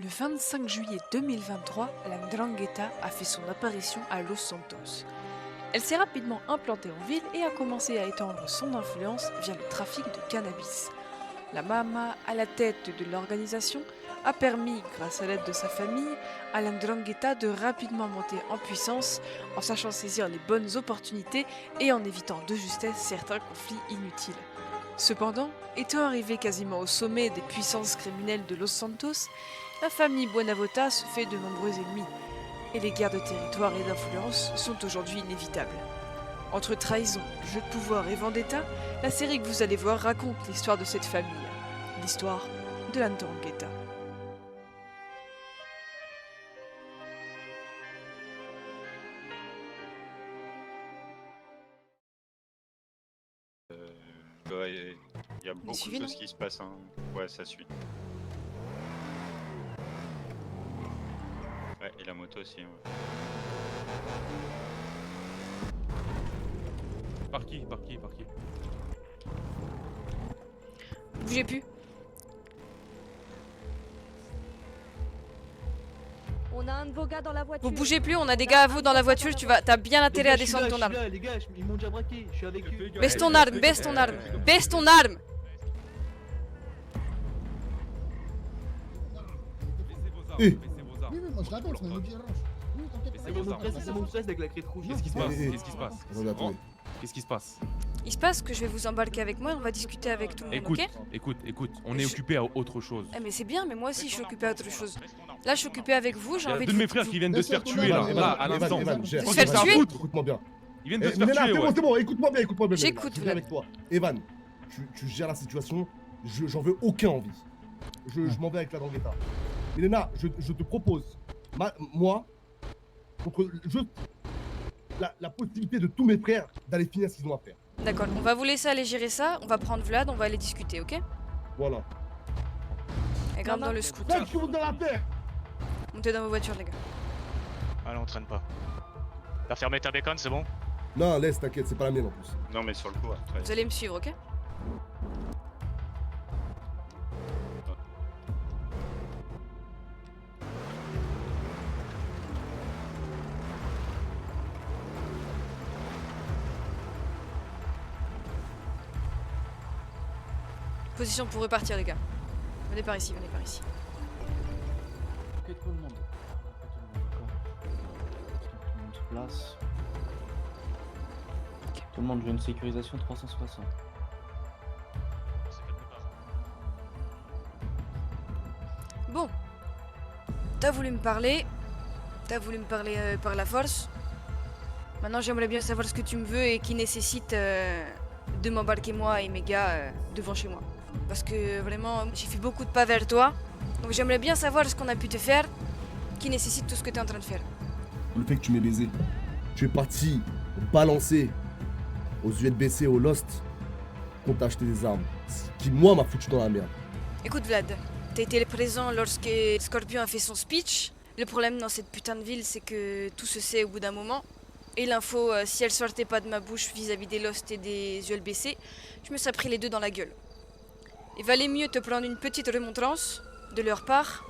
Le 25 juillet 2023, la Ndrangheta a fait son apparition à Los Santos. Elle s'est rapidement implantée en ville et a commencé à étendre son influence via le trafic de cannabis. La Mama, à la tête de l'organisation, a permis, grâce à l'aide de sa famille, à la Ndrangheta de rapidement monter en puissance en sachant saisir les bonnes opportunités et en évitant de justesse certains conflits inutiles. Cependant, étant arrivée quasiment au sommet des puissances criminelles de Los Santos, la famille Buenavota se fait de nombreux ennemis, et les guerres de territoire et d'influence sont aujourd'hui inévitables. Entre trahison, jeu de pouvoir et vendetta, la série que vous allez voir raconte l'histoire de cette famille, l'histoire de la Ndrangheta. Ouais, il y a beaucoup de suivi, choses non qui se passent. Hein. Ouais, ça suit. Ouais, et la moto aussi. Ouais. Par qui? Par qui? Par qui? Bougez plus. On a un de vos gars dans la voiture. Vous bougez plus, on a des gars à vous dans la voiture, t'as bien intérêt à descendre ton arme. Les gars, ils m'ont déjà braqué, je suis avec eux. Baisse ton arme, baisse ton arme, baisse ton arme. Baissez vos armes, Oui, baissez vos armes. oui, moi je l'attends, c'est un objet orange. Oui, t'inquiète Mais pas. c'est Ils bon, m'ont stressé, c'est mon stress avec la crête rouge. Qu'est-ce qui se Non. passe? Eh, eh, Qu'est-ce qui se passe? Attendez, attendez. Qu'est-ce qui se passe? Il se passe que je vais vous embarquer avec moi et on va discuter avec tout le monde, Écoute, ok? écoute, on est occupé à autre chose. Eh mais c'est bien, mais moi aussi je suis occupée à autre chose. Là je suis occupée avec vous, j'ai Il y a envie deux de mes vous- frères qui viennent de se faire Laisse-le tuer tomber, là, à Evan, l'instant. Evan, gère. Se faire Evan, tuer écoute-moi bien. Ils viennent de se faire Néna, tuer, c'est bon, ouais. c'est bon, écoute-moi bien, Néna. J'écoute, Je Vlad. viens avec toi. Evan, tu gères la situation, j'en veux aucun envie. Je m'en vais avec la Ndrangheta. Mais Néna, je te propose, moi, contre juste la possibilité de tous mes frères d'aller finir ce qu'ils ont à faire. D'accord, on va vous laisser aller gérer ça, on va prendre Vlad, on va aller discuter, ok? Voilà. Et grimpe dans le scoot. Là, je vous dans la terre. Montez dans vos voitures les gars. Allez, on traîne pas. T'as fermé ta bécane, c'est bon? Non, laisse, t'inquiète, c'est pas la mienne en plus. Non, mais sur le coup, après. Vous allez me suivre, ok? Position pour repartir les gars. Venez par ici, venez par ici. Ok, tout le monde. D'accord. Tout le monde se place. Tout le monde veut une sécurisation 360. C'est quelque part. Bon. T'as voulu me parler par la force. Maintenant j'aimerais bien savoir ce que tu me veux et qui nécessite de m'embarquer moi et mes gars devant chez moi. Parce que vraiment j'ai fait beaucoup de pas vers toi. Donc j'aimerais bien savoir ce qu'on a pu te faire qui nécessite tout ce que tu es en train de faire. Le fait que tu m'aies baisé, tu es parti balancer aux ULBC, au Lost, pour t'acheter des armes. Ce qui, moi, m'a foutu dans la merde. Écoute Vlad, t'as été présent lorsque Scorpion a fait son speech. Le problème dans cette putain de ville, c'est que tout se sait au bout d'un moment. Et l'info, si elle sortait pas de ma bouche vis-à-vis des Lost et des ULBC, je me serais pris les deux dans la gueule. Il valait mieux te prendre une petite remontrance de leur part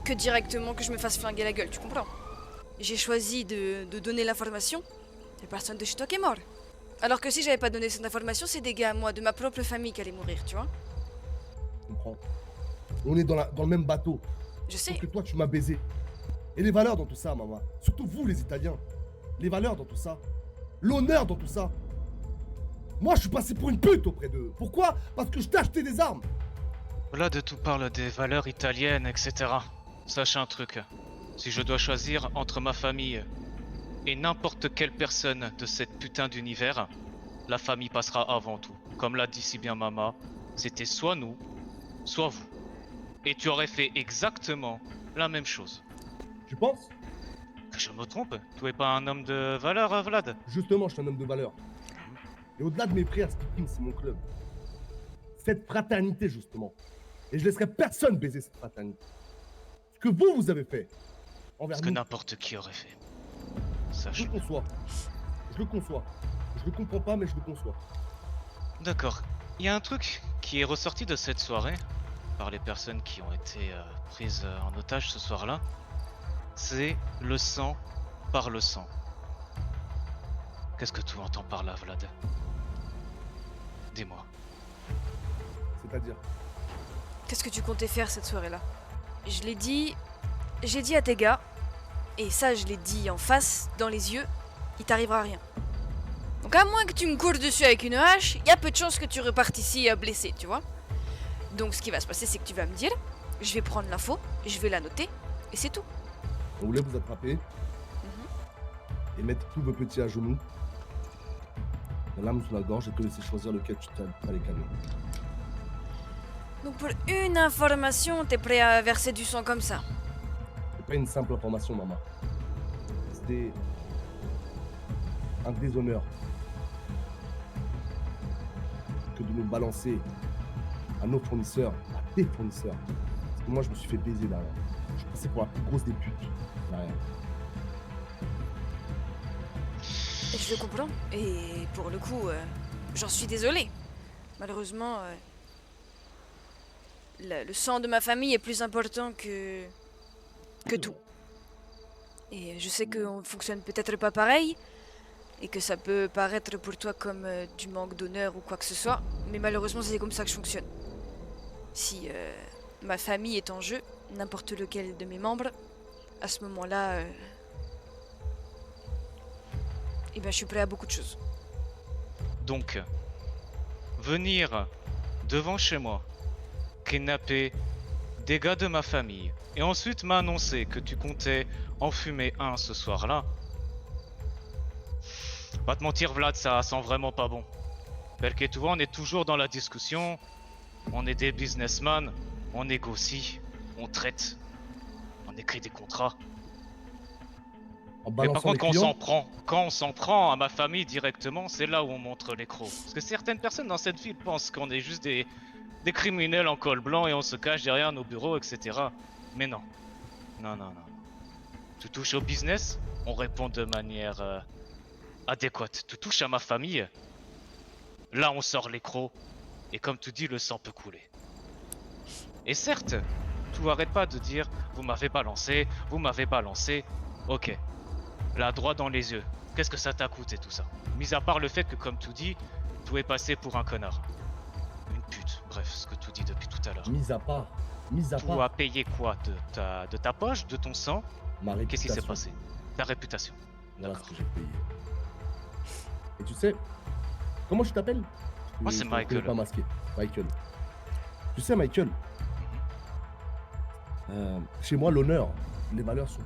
que directement que je me fasse flinguer la gueule, tu comprends? J'ai choisi de donner l'information, et personne de chez toi qui est mort. Alors que si j'avais pas donné cette information, c'est des gars, moi, de ma propre famille qui allaient mourir, tu vois? Tu comprends? On est dans le même bateau. Je Sauf sais. que toi, tu m'as baisé. Et les valeurs dans tout ça, maman. Surtout vous, les Italiens. Les valeurs dans tout ça. L'honneur dans tout ça. Moi, je suis passé pour une pute auprès d'eux. Pourquoi? Parce que je t'ai acheté des armes. Là, de tout parle des valeurs italiennes, etc. Sache un truc. Si je dois choisir entre ma famille et n'importe quelle personne de cette putain d'univers, la famille passera avant tout. Comme l'a dit si bien Mama, c'était soit nous, soit vous. Et tu aurais fait exactement la même chose. Tu penses? Que je me trompe? Tu es pas un homme de valeur, Vlad? Justement, je suis un homme de valeur. Et au-delà de mes frères, ce qui prime, c'est mon club. Cette fraternité, justement. Et je laisserai personne baiser cette fraternité. Ce que vous avez fait envers Ce que nous, n'importe qui aurait fait. je Sache. le conçois. Je le conçois. Je le comprends pas, mais je le conçois. D'accord. Il y a un truc qui est ressorti de cette soirée. par les personnes qui ont été prises en otage ce soir-là, c'est le sang par le sang. Qu'est-ce que tu entends par là, Vlad? Dis-moi. C'est-à-dire, Qu'est-ce que tu comptais faire cette soirée-là? Je l'ai dit. J'ai dit à tes gars, et ça je l'ai dit en face, dans les yeux, il t'arrivera rien. Donc à moins que tu me cours dessus avec une hache, il y a peu de chances que tu repartes ici blessé, tu vois. Donc ce qui va se passer, c'est que tu vas me dire, je vais prendre l'info, je vais la noter, et c'est tout. on voulait vous attraper et mettre tous vos petits à genoux, la lame sous la gorge et te laisser choisir lequel tu t'allais calmer. Donc pour une information, t'es prêt à verser du sang comme ça? C'est pas une simple information, maman. C'était un déshonneur que de nous balancer à nos fournisseurs, à tes fournisseurs. Parce que moi, je me suis fait baiser derrière. Je suis passé pour la plus grosse des putes derrière. Et je le comprends, et pour le coup, j'en suis désolée. Malheureusement, le sang de ma famille est plus important que tout. Et je sais qu'on fonctionne peut-être pas pareil, et que ça peut paraître pour toi comme du manque d'honneur ou quoi que ce soit, mais malheureusement c'est comme ça que je fonctionne. Si ma famille est en jeu, n'importe lequel de mes membres, à ce moment-là, eh ben je suis prêt à beaucoup de choses. Donc, venir devant chez moi, kidnapper des gars de ma famille, et ensuite m'annoncer que tu comptais en fumer un ce soir-là. Pas te mentir, Vlad, ça sent vraiment pas bon. Belke, tu vois, on est toujours dans la discussion, on est des businessmen, on négocie, on traite, on écrit des contrats. En Mais par balançant contre, les clients, quand on s'en prend à ma famille directement, c'est là où on montre les crocs. Parce que certaines personnes dans cette ville pensent qu'on est juste des criminels en col blanc et on se cache derrière nos bureaux, etc. Mais non. Non, non, non. Tu touches au business, on répond de manière adéquate. Tu touches à ma famille, là on sort les crocs. Et comme tu dis, le sang peut couler. Et certes, tu arrêtes pas de dire, vous m'avez balancé, vous m'avez balancé. Ok. Là, droit dans les yeux. Qu'est-ce que ça t'a coûté tout ça? Mis à part le fait que, comme tu dis, tu es passé pour un connard. Une pute. Bref, ce que tu dis depuis tout à l'heure. mis à part, Tu as payé quoi? De ta poche? De ton sang? ma Qu'est-ce qui s'est réputation. passé? Ta réputation. Voilà ce D'accord. que j'ai payé. Et tu sais, comment je t'appelle? Moi, c'est Je te reconnais Michael. pas masqué. Michael. Tu sais, Michael, chez moi, l'honneur, les valeurs sont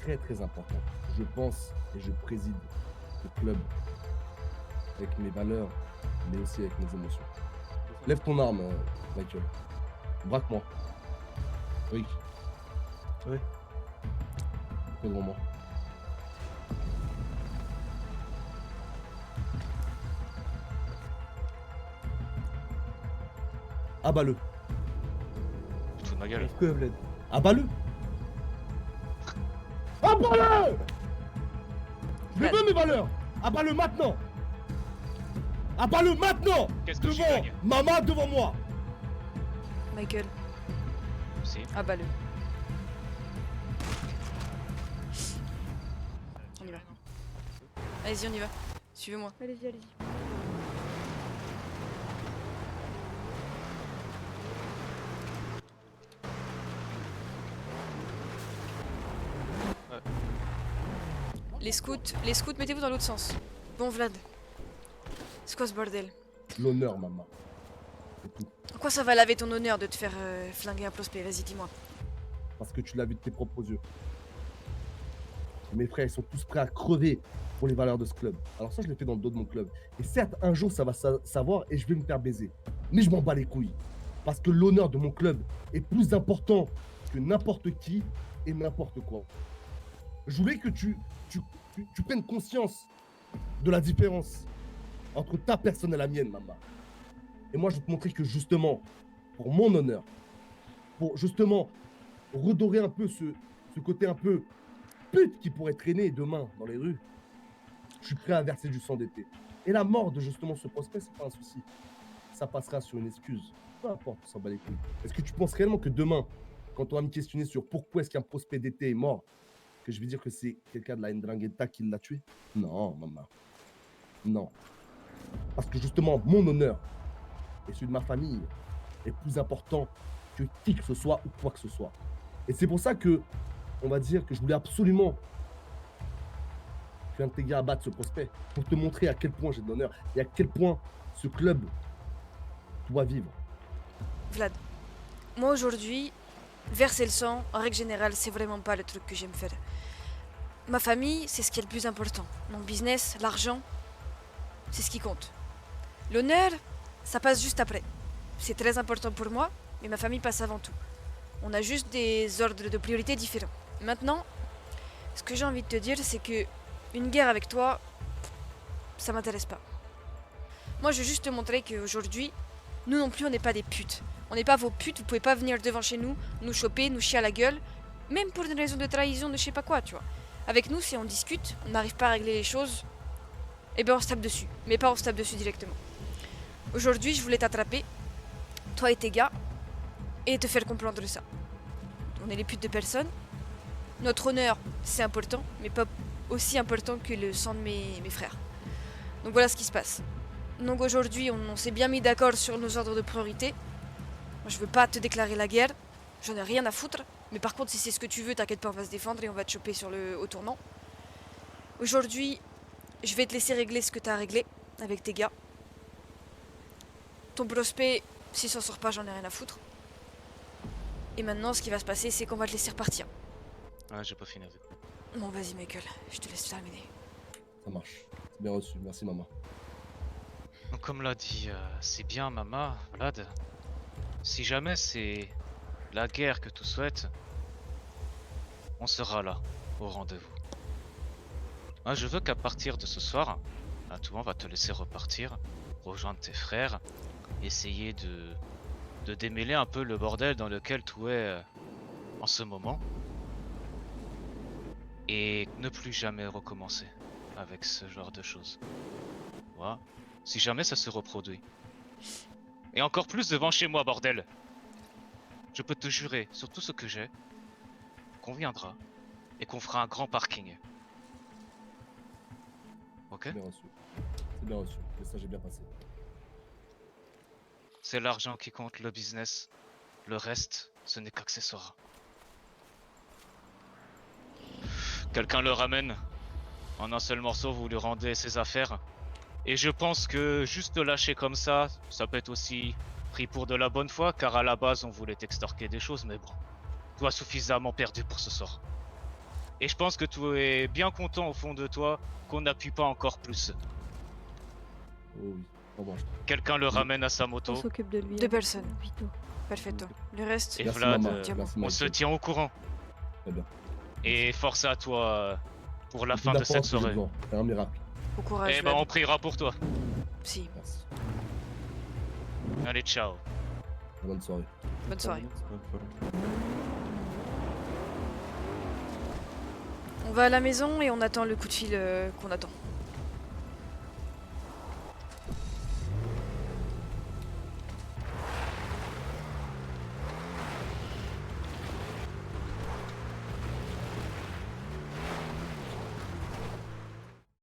très très importantes. Je pense et je préside le club avec mes valeurs, mais aussi avec mes émotions. Lève ton arme, Michael. Braque-moi. Oui. Oui. Fais devant moi. Abat-le. Tu te fous de ma gueule. Que Vlad. Abat-le. Abat-le. Je veux mes valeurs. Abat-le maintenant. Abat-le maintenant. Qu'est-ce que j'y Devant gagne? maman, devant moi. Michael, Si. abat-le. On y va. Allez-y, on y va. Suivez-moi. Allez-y, allez-y. Les scouts, mettez-vous dans l'autre sens. Bon, Vlad. C'est quoi ce bordel? L'honneur, maman. C'est tout. En quoi ça va laver ton honneur de te faire flinguer un prospect? Vas-y, dis-moi. Parce que tu l'as vu de tes propres yeux. Mes frères, ils sont tous prêts à crever pour les valeurs de ce club. Alors ça, je l'ai fait dans le dos de mon club. Et certes, un jour, ça va savoir et je vais me faire baiser. Mais je m'en bats les couilles. Parce que l'honneur de mon club est plus important que n'importe qui et n'importe quoi. Je voulais que tu prennes conscience de la différence entre ta personne et la mienne, maman. Et moi, je vais te montrer que justement, pour mon honneur, pour justement redorer un peu ce côté un peu pute qui pourrait traîner demain dans les rues, je suis prêt à verser du sang d'été. Et la mort de justement ce prospect, c'est pas un souci. ça passera sur une excuse. Peu importe, on s'en bat les couilles. Est-ce que tu penses réellement que demain, quand on va me questionner sur pourquoi est-ce qu'un prospect d'été est mort, que je vais dire que c'est quelqu'un de la Ndrangheta qui l'a tué? Non, maman. Non. Parce que justement, mon honneur et celui de ma famille est plus important que qui que ce soit ou quoi que ce soit. Et c'est pour ça que, on va dire que je voulais absolument qu'un de tes gars abatte ce prospect pour te montrer à quel point j'ai de l'honneur et à quel point ce club doit vivre. Vlad, moi aujourd'hui, verser le sang, en règle générale, c'est vraiment pas le truc que j'aime faire. Ma famille, c'est ce qui est le plus important. Mon business, l'argent, c'est ce qui compte. L'honneur, ça passe juste après. C'est très important pour moi, mais ma famille passe avant tout. On a juste des ordres de priorité différents. Maintenant, ce que j'ai envie de te dire, c'est que une guerre avec toi, ça m'intéresse pas. Moi, je veux juste te montrer qu'aujourd'hui, nous non plus, on n'est pas des putes. On n'est pas vos putes, vous pouvez pas venir devant chez nous, nous choper, nous chier à la gueule, même pour une raison de trahison, de je sais pas quoi, tu vois. Avec nous, si on discute, on n'arrive pas à régler les choses, eh ben on se tape dessus. Mais pas on se tape dessus directement. Aujourd'hui, je voulais t'attraper, toi et tes gars, et te faire comprendre ça. On est les putes de personne. Notre honneur, c'est important, mais pas aussi important que le sang de mes frères. Donc voilà ce qui se passe. Donc aujourd'hui, on s'est bien mis d'accord sur nos ordres de priorité. Moi, je veux pas te déclarer la guerre, j'en ai rien à foutre. Mais par contre, si c'est ce que tu veux, t'inquiète pas, on va se défendre et on va te choper au tournant. Aujourd'hui, je vais te laisser régler ce que t'as à régler avec tes gars. Ton prospect, s'il s'en sort pas, j'en ai rien à foutre. Et maintenant, ce qui va se passer, c'est qu'on va te laisser repartir. Ah, j'ai pas fini avec vous. Bon, vas-y, Michael, je te laisse terminer. Ça marche. C'est bien reçu. Merci, maman. Donc, comme l'a dit, c'est bien, Mama, Vlad. Si jamais c'est la guerre que tu souhaites, on sera là, au rendez-vous. Ah, je veux qu'à partir de ce soir, toi, on va te laisser repartir, rejoindre tes frères, essayer de démêler un peu le bordel dans lequel tu es en ce moment. Et ne plus jamais recommencer avec ce genre de choses. Voilà. Si jamais ça se reproduit. Et encore plus devant chez moi, bordel. Je peux te jurer sur tout ce que j'ai qu'on viendra et qu'on fera un grand parking. Ok? C'est bien reçu. C'est bien reçu. Le message est bien passé. C'est l'argent qui compte, le business. Le reste, ce n'est qu'accessoire. Quelqu'un le ramène. En un seul morceau, vous lui rendez ses affaires. Et je pense que juste le lâcher comme ça peut être aussi pris pour de la bonne foi, car à la base on voulait t'extorquer des choses, mais bon. Tu as suffisamment perdu pour ce soir. Et je pense que tu es bien content au fond de toi qu'on n'appuie pas encore plus. Oh oui. Au revoir. Quelqu'un le ramène à sa On moto. s'occupe de lui. Deux personnes. Vito. Perfetto. Le reste, Et Merci, Vlad, maman. tiens, Merci, on Michael. se tient au courant. Très bien. Et force à toi pour la Toute fin la de cette force que j'ai soirée. besoin. C'est un miracle. au courage. Et ben Vlad. on priera pour toi. Si, Merci. Allez, ciao. Bonne soirée. bonne soirée. On va à la maison et on attend le coup de fil qu'on attend.